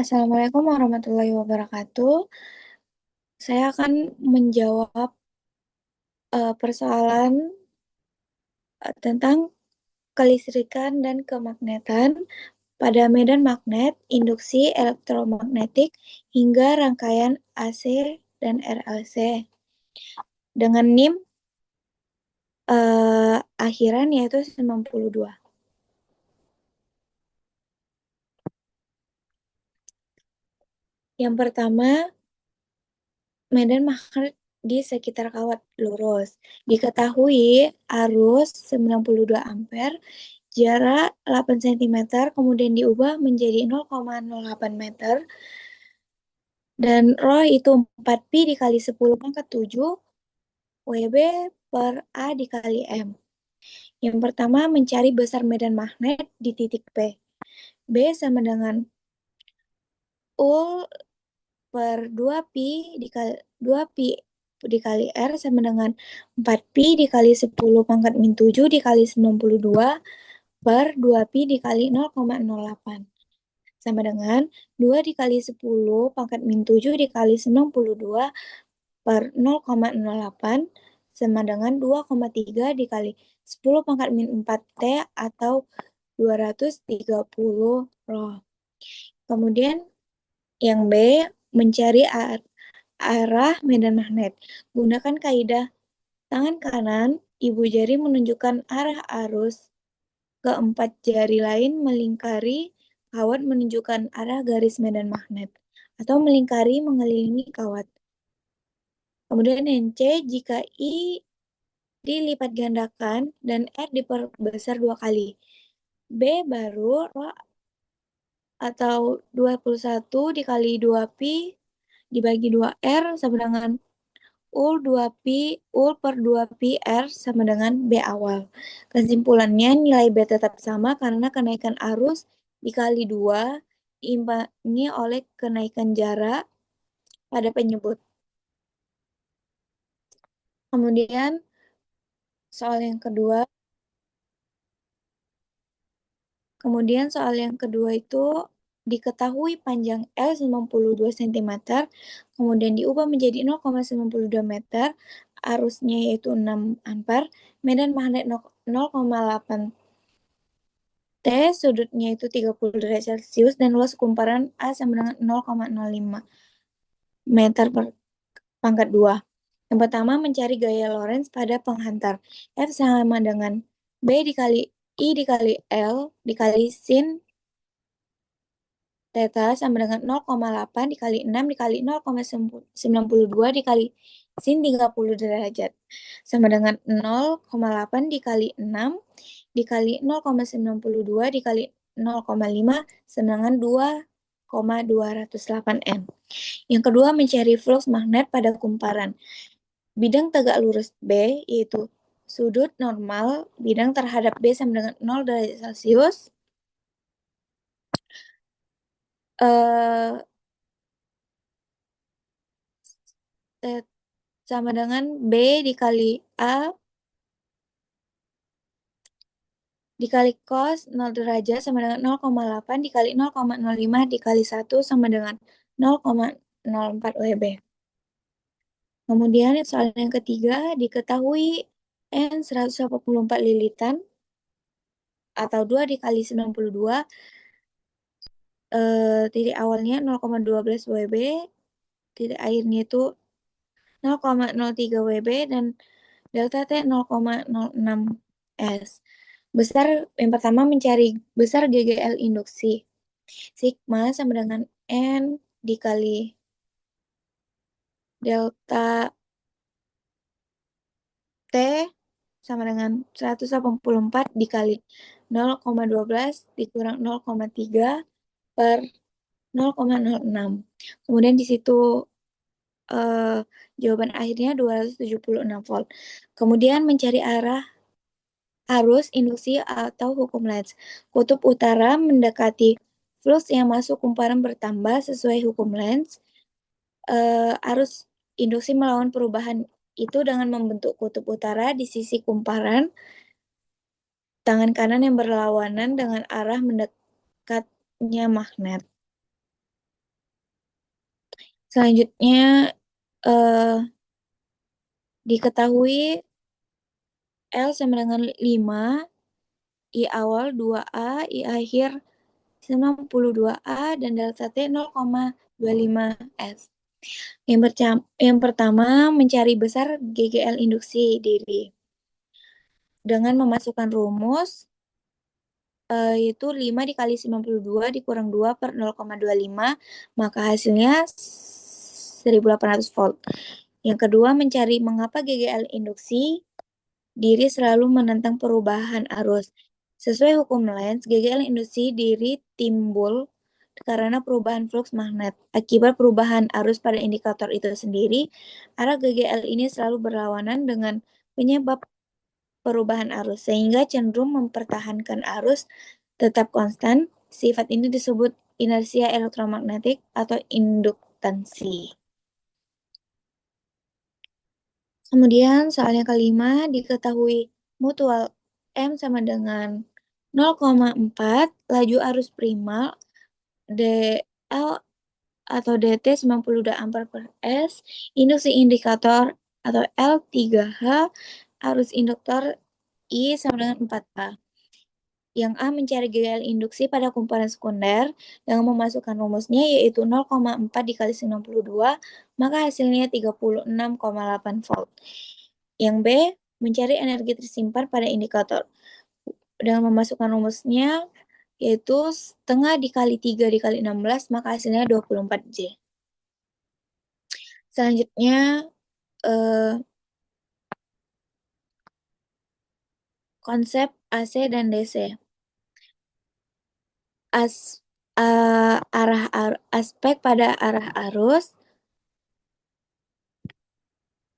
Assalamualaikum warahmatullahi wabarakatuh. Saya akan menjawab persoalan tentang kelistrikan dan kemagnetan pada medan magnet, induksi elektromagnetik, hingga rangkaian AC dan RLC. Dengan NIM akhiran yaitu 92. Yang pertama, medan magnet di sekitar kawat lurus. Diketahui arus 92 ampere, jarak 8 cm, kemudian diubah menjadi 0,08 meter, dan rho itu 4pi dikali 10 pangkat 7 WB per A dikali M. Yang pertama, mencari besar medan magnet di titik P. B sama dengan U per 2pi dikali 2pi dikali R sama dengan 4pi dikali 10 pangkat min 7 dikali 92 per 2pi dikali 0,08 sama dengan 2 dikali 10 pangkat min 7 dikali 92 per 0,08 sama dengan 2,3 dikali 10 pangkat min 4T atau 230 rho. Kemudian yang B, mencari arah medan magnet. Gunakan kaidah tangan kanan, ibu jari menunjukkan arah arus, keempat jari lain melingkari kawat menunjukkan arah garis medan magnet, atau melingkari mengelilingi kawat. Kemudian yang C, jika I dilipat gandakan dan R diperbesar 2 kali. B baru rho atau 21 dikali 2pi dibagi 2R sama dengan ul 2pi ul per 2pi R sama dengan B awal. Kesimpulannya nilai B tetap sama karena kenaikan arus dikali 2 diimbangi oleh kenaikan jarak pada penyebut. Kemudian soal yang kedua itu diketahui panjang L 92 cm, kemudian diubah menjadi 0,92 meter, arusnya yaitu 6 ampere, medan magnet 0,8 T, sudutnya itu 30 derajat Celcius, dan luas kumparan A sama dengan 0,05 meter per pangkat 2. Yang pertama, mencari gaya Lorentz pada penghantar. F sama dengan B dikali I dikali L dikali sin Theta sama dengan 0,8 dikali 6 dikali 0,92 dikali sin 30 derajat. Sama dengan 0,8 dikali 6 dikali 0,92 dikali 0,5 sama dengan 2,208 M. Yang kedua, mencari flux magnet pada kumparan. Bidang tegak lurus B, yaitu sudut normal bidang terhadap B sama dengan 0 derajat Celcius. Sama dengan B dikali A dikali cos 0 derajat sama dengan 0,8 dikali 0,05 dikali 1 sama dengan 0,04 WB. Kemudian soal yang ketiga, diketahui N 184 lilitan atau 2 dikali 92, titik awalnya 0,12 WB, titik akhirnya itu 0,03 WB, dan delta T 0,06 S. Yang pertama mencari besar GGL induksi. Sigma sama dengan N dikali delta T sama dengan 184 dikali 0,12 dikurang 0,3 per 0,06. Kemudian di situ jawaban akhirnya 276 volt. Kemudian mencari arus induksi atau hukum Lenz. Kutub utara mendekati flux yang masuk kumparan bertambah sesuai hukum Lenz. Arus induksi melawan perubahan itu dengan membentuk kutub utara di sisi kumparan, tangan kanan yang berlawanan dengan arah mendekatnya magnet. Selanjutnya eh, diketahui L sama dengan 5, I awal 2A, I akhir 92A, dan delta T 0,25 S. Yang pertama, mencari besar GGL induksi diri. Dengan memasukkan rumus, yaitu 5 dikali 92 dikurang 2 per 0,25, maka hasilnya 1800 volt. Yang kedua, mencari mengapa GGL induksi diri selalu menentang perubahan arus. Sesuai hukum Lenz, GGL induksi diri timbul karena perubahan flux magnet. Akibat perubahan arus pada indikator itu sendiri, arah GGL ini selalu berlawanan dengan penyebab perubahan arus, sehingga cenderung mempertahankan arus tetap konstan. Sifat ini disebut inersia elektromagnetik atau induktansi. Kemudian soal yang kelima, diketahui mutual M sama dengan 0,4, laju arus primal DL atau DT 92 ampere per S, induksi indikator atau L3H, arus induktor I sama dengan 4A. Yang A mencari GL induksi pada kumparan sekunder dengan memasukkan rumusnya yaitu 0,4 dikali 92, maka hasilnya 36,8 volt. Yang B mencari energi tersimpan pada indikator dengan memasukkan rumusnya yaitu setengah dikali 3 dikali 16, maka hasilnya 24 J. Selanjutnya konsep AC dan DC. Aspek pada arah arus,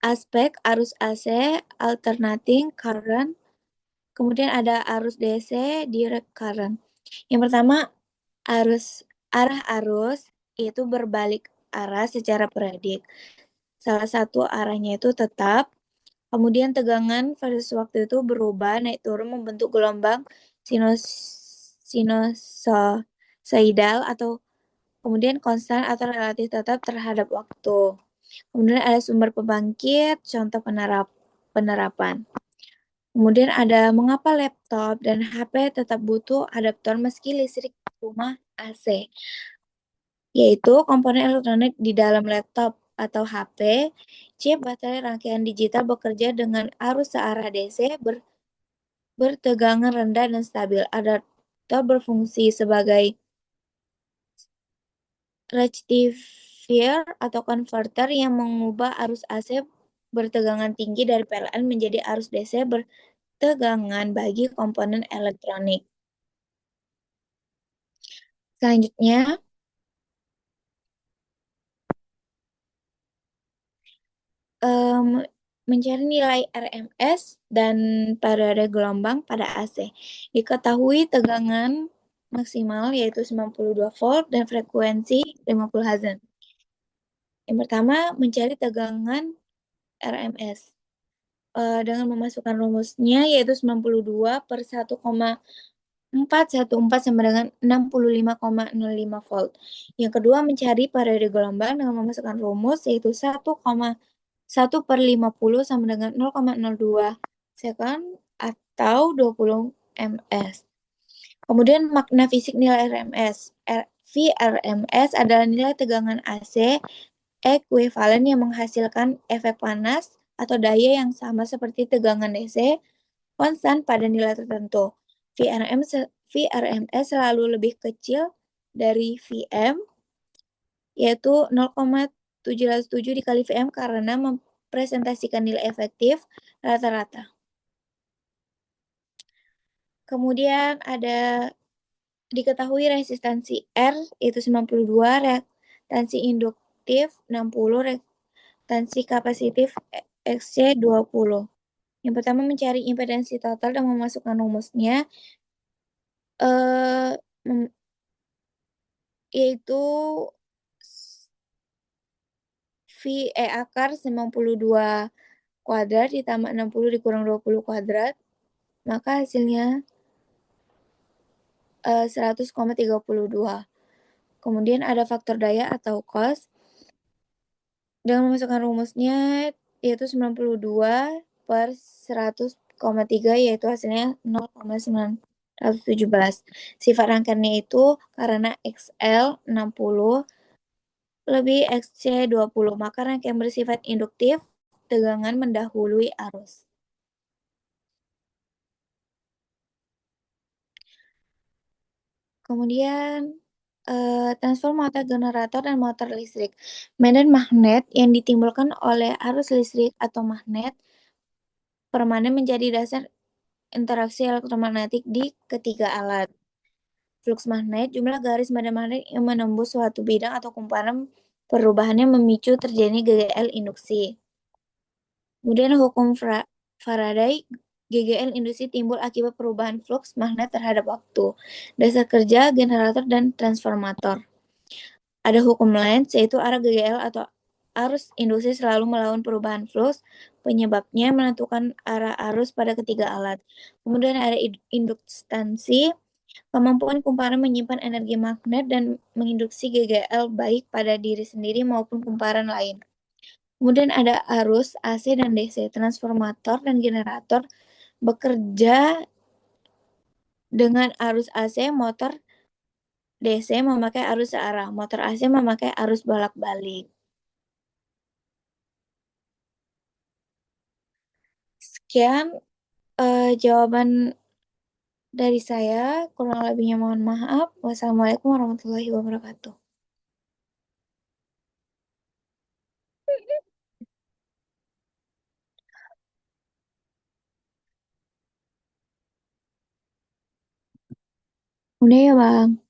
aspek arus AC, alternating current, kemudian ada arus DC, direct current. Yang pertama, arah arus itu berbalik arah secara periodik. Salah satu arahnya itu tetap, kemudian tegangan versus waktu itu berubah naik turun membentuk gelombang sinusoidal atau kemudian konstan atau relatif tetap terhadap waktu. Kemudian ada sumber pembangkit, contoh penerapan. Kemudian ada mengapa laptop dan HP tetap butuh adaptor meski listrik rumah AC, yaitu komponen elektronik di dalam laptop atau HP, chip baterai rangkaian digital bekerja dengan arus searah DC bertegangan rendah dan stabil. Adaptor berfungsi sebagai rectifier atau konverter yang mengubah arus AC bertegangan tinggi dari PLN menjadi arus DC bertegangan bagi komponen elektronik. Selanjutnya, mencari nilai RMS dan periode gelombang pada AC. Diketahui tegangan maksimal yaitu 92 volt dan frekuensi 50 Hz. Yang pertama, mencari tegangan RMS. Dengan memasukkan rumusnya yaitu 92 per 1,414 sama dengan 65,05 volt. Yang kedua, mencari periode gelombang dengan memasukkan rumus yaitu 1 per 50 sama dengan 0,02 second atau 20 ms. Kemudian makna fisik nilai RMS. VRMS adalah nilai tegangan AC ekuivalen yang menghasilkan efek panas atau daya yang sama seperti tegangan DC konstan pada nilai tertentu. VRMS selalu lebih kecil dari VM, yaitu 0,707 dikali VM karena mempresentasikan nilai efektif rata-rata. Kemudian ada diketahui resistansi R itu 92, reaktansi induktif 60, reaktansi kapasitif XC 20. Yang pertama mencari impedansi total dan memasukkan rumusnya eh yaitu akar 92 kuadrat ditambah 60 dikurang 20 kuadrat, maka hasilnya 100,32. Kemudian ada faktor daya atau cos. Dengan memasukkan rumusnya, yaitu 92 per 100,3, yaitu hasilnya 0,917. Sifat rangkaiannya itu karena XL 60 lebih XC 20, maka rangkaian bersifat induktif, tegangan mendahului arus. Kemudian transformator generator dan motor listrik. Medan magnet yang ditimbulkan oleh arus listrik atau magnet permanen menjadi dasar interaksi elektromagnetik di ketiga alat. Flux magnet, jumlah garis medan magnet yang menembus suatu bidang atau kumparan perubahannya memicu terjadinya GGL induksi. Kemudian hukum Faraday, GGL induksi timbul akibat perubahan flux magnet terhadap waktu. Dasar kerja generator dan transformator. Ada hukum Lenz, yaitu arah GGL atau arus induksi selalu melawan perubahan flux, penyebabnya menentukan arah arus pada ketiga alat. Kemudian ada induktansi, kemampuan kumparan menyimpan energi magnet dan menginduksi GGL baik pada diri sendiri maupun kumparan lain. Kemudian ada arus AC dan DC, transformator dan generator bekerja dengan arus AC, motor DC memakai arus searah, motor AC memakai arus bolak-balik. Sekian jawaban dari saya, kurang lebihnya mohon maaf. Wassalamualaikum warahmatullahi wabarakatuh. Udah ya, Bang.